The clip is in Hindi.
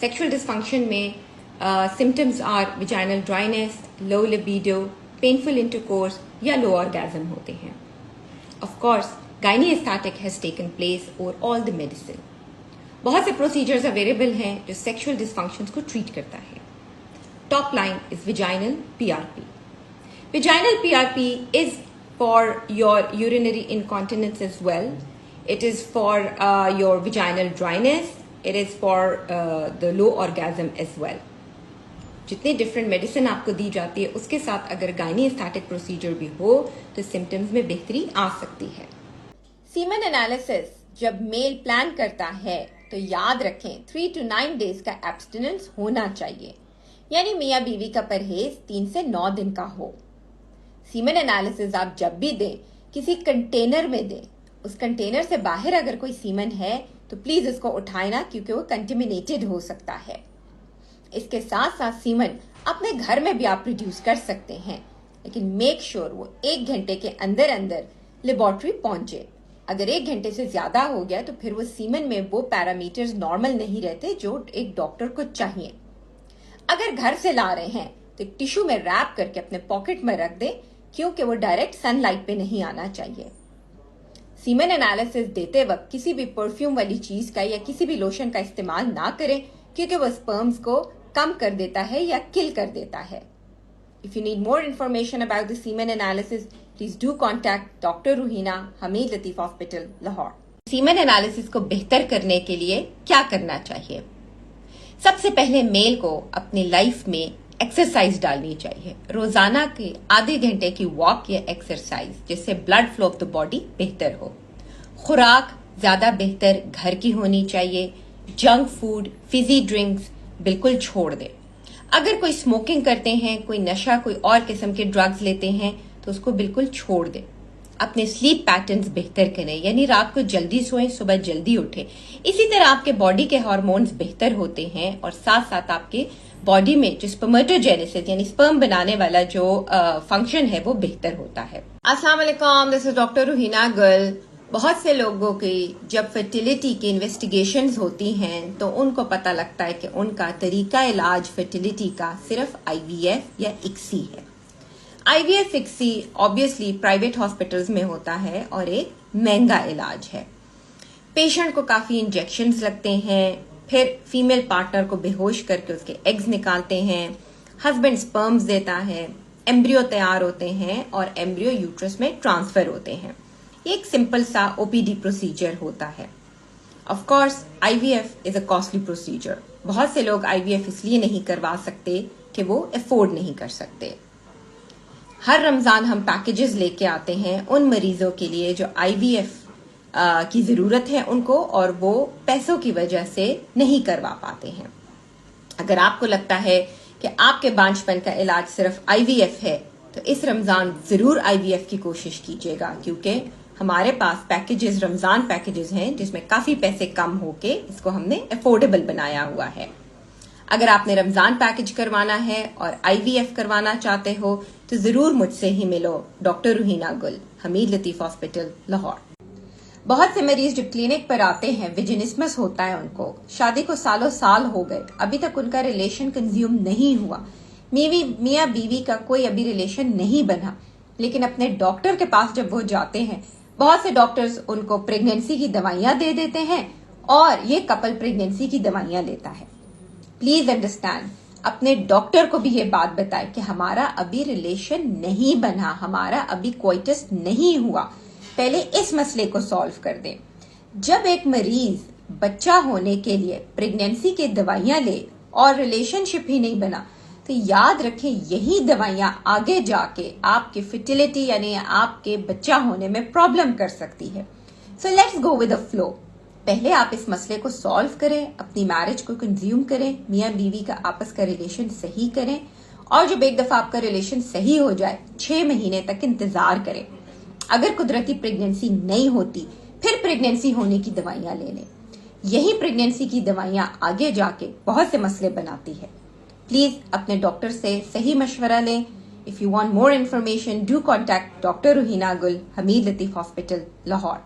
सेक्सुअल डिस्फंक्शन में symptoms are vaginal dryness, low libido, painful intercourse या लो ऑर्गेज्म होते हैं. Of course gynaesthetic has taken place over all the medicine. बहुत से प्रोसीजर्स अवेलेबल हैं जो सेक्सुअल डिस्फंक्शंस को ट्रीट करता है. Top line is vaginal PRP. Vaginal PRP is for your urinary incontinence as well. It is for your vaginal dryness. It is for the low orgasm as well. जितने डिफरेंट मेडिसिन आपको दी जाती है उसके साथ अगर गायनीस्थेटिक प्रोसीजर भी हो तो सिम्टम्स में बेहतरी आ सकती है. सीमेन एनालिसिस जब मेल प्लान करता है तो याद रखें 3 to 9 डेज का एब्स्टिनेंस होना चाहिए, यानी मियाँ बीवी का परहेज 3 से 9 दिन का हो. सीमेन एनालिसिस आप जब भी दें किसी कंटेनर में दें. उस कंटेनर से बाहर अगर कोई सीमेन है तो प्लीज इसको उठाए ना, क्योंकि वो कंटेमिनेटेड हो सकता है. इसके साथ साथ सीमेन अपने घर में भी आप प्रोड्यूस कर सकते हैं, लेकिन मेक श्योर वो 1 घंटे के अंदर अंदर लेबोरेटरी पहुंचे. अगर 1 घंटे से ज्यादा हो गया तो फिर वो सीमेन में वो पैरामीटर्स नॉर्मल नहीं रहते जो एक डॉक्टर को चाहिए. अगर घर से ला रहे हैं तो टिश्यू में रैप करके अपने पॉकेट में रख दें, क्योंकि वो डायरेक्ट सनलाइट पे नहीं आना चाहिए. सीमेन एनालिसिस देते वक्त किसी भी परफ्यूम वाली चीज का या किसी भी लोशन का इस्तेमाल ना करें, क्योंकि वो स्पर्म्स को कम कर देता है या किल कर देता है. If you need more information about the semen analysis, please do contact doctor Ruhina, Hameed Latif hospital, Lahore. Semen analysis को बेहतर करने के लिए क्या करना चाहिए? सबसे पहले मेल को अपनी लाइफ में एक्सरसाइज डालनी चाहिए. रोजाना के आधे घंटे की वॉक या एक्सरसाइज, जिससे blood flow of the body बेहतर हो. खुराक ज्यादा बेहतर घर की होनी चाहिए. जंक फूड, फिजी ड्रिंक्स बिल्कुल छोड़ दें. अगर कोई स्मोकिंग करते हैं, कोई नशा, कोई और किस्म के ड्रग्स लेते हैं तो उसको बिल्कुल छोड़ दें. अपने स्लीप पैटर्न्स बेहतर करें, यानी रात को जल्दी सोएं, सुबह जल्दी उठें. इसी तरह आपके बॉडी के हार्मोन्स बेहतर होते हैं और साथ साथ आपके बॉडी में जो स्पर्मेटोजेनेसिस यानी स्पर्म बनाने वाला जो फंक्शन है वो बेहतर होता है. अस्सलाम वालेकुम, दिस इज डॉक्टर रूहीना गुल. बहुत से लोगों की जब फर्टिलिटी की इन्वेस्टिगेशंस होती हैं तो उनको पता लगता है कि उनका तरीका इलाज फर्टिलिटी का सिर्फ IVF या ICSI है. IVF ICSI obviously private hospitals में होता है और एक महंगा इलाज है. पेशेंट को काफी इंजेक्शंस लगते हैं, फिर फीमेल पार्टनर को बेहोश करके उसके एग्स निकालते हैं, हस्बैंड स्पर्म्स देता है, एम्ब्रियो तैयार होते हैं और एम्ब्रियो यूट्रस में ट्रांसफर होते हैं. ये एक सिंपल सा OPD प्रोसीजर होता है. Of course IVF is a costly procedure. बहुत से लोग IVF इसलिए नहीं करवा सकते कि वो अफोर्ड नहीं कर सकते. हर रमजान हम पैकेजेस लेके आते हैं उन मरीजों के लिए जो IVF की जरूरत है उनको, और वो पैसों की वजह से नहीं करवा पाते हैं. अगर आपको लगता है कि आपके बांझपन का इलाज सिर्फ IVF है तो इस रमजान जरूर IVF की कोशिश कीजिएगा, क्योंकि हमारे पास पैकेजेस, रमजान पैकेजेस हैं जिसमें काफी पैसे कम होके इसको हमने अफोर्डेबल बनाया हुआ है. अगर आपने रमजान पैकेज करवाना है और IVF करवाना चाहते हो तो जरूर मुझसे ही मिलो. Doctor Ruhina Gul, Hameed Latif hospital, Lahore. बहुत से मरीज जो क्लिनिक पर आते हैं, विजिनिस्मस होता है उनको, शादी को सालों साल हो गए, अभी तक उनका रिलेशन कंज्यूम नहीं हुआ, मियाँ बीवी का कोई अभी रिलेशन नहीं बना, लेकिन अपने डॉक्टर के पास जब वो जाते हैं, बहुत से डॉक्टर्स उनको प्रेगनेंसी की दवाइयां दे देते हैं और ये कपल प्रेगनेंसी की दवाइयां लेता है. प्लीज अंडरस्टैंड, अपने डॉक्टर को भी ये बात बताएं कि हमारा अभी रिलेशन नहीं बना, हमारा अभी कोइटस नहीं हुआ. पहले इस मसले को सॉल्व कर दें. जब एक मरीज बच्चा होने के लिए प्रेगनेंसी की दवाइयां ले और रिलेशनशिप ही नहीं बना, तो याद रखें यही दवाइयां आगे जाके आपकी फर्टिलिटी यानी आपके बच्चा होने में प्रॉब्लम कर सकती है. So let's go with the flow. पहले आप इस मसले को सॉल्व करें, अपनी मैरिज को कंज्यूम करें, मियाँ बीवी का आपस का रिलेशन सही करें, और जब एक दफा आपका रिलेशन सही हो जाए 6 महीने तक इंतजार करें. अगर कुदरती प्रेगनेंसी नहीं होती फिर प्रेगनेंसी होने की दवाइयां ले लें. यही प्रेगनेंसी की दवाइयां आगे जाके बहुत से मसले बनाती है. प्लीज अपने डॉक्टर से सही मशवरा लें. If you want more information, do contact doctor Ruhina Gul, Hameed Latif hospital, Lahore.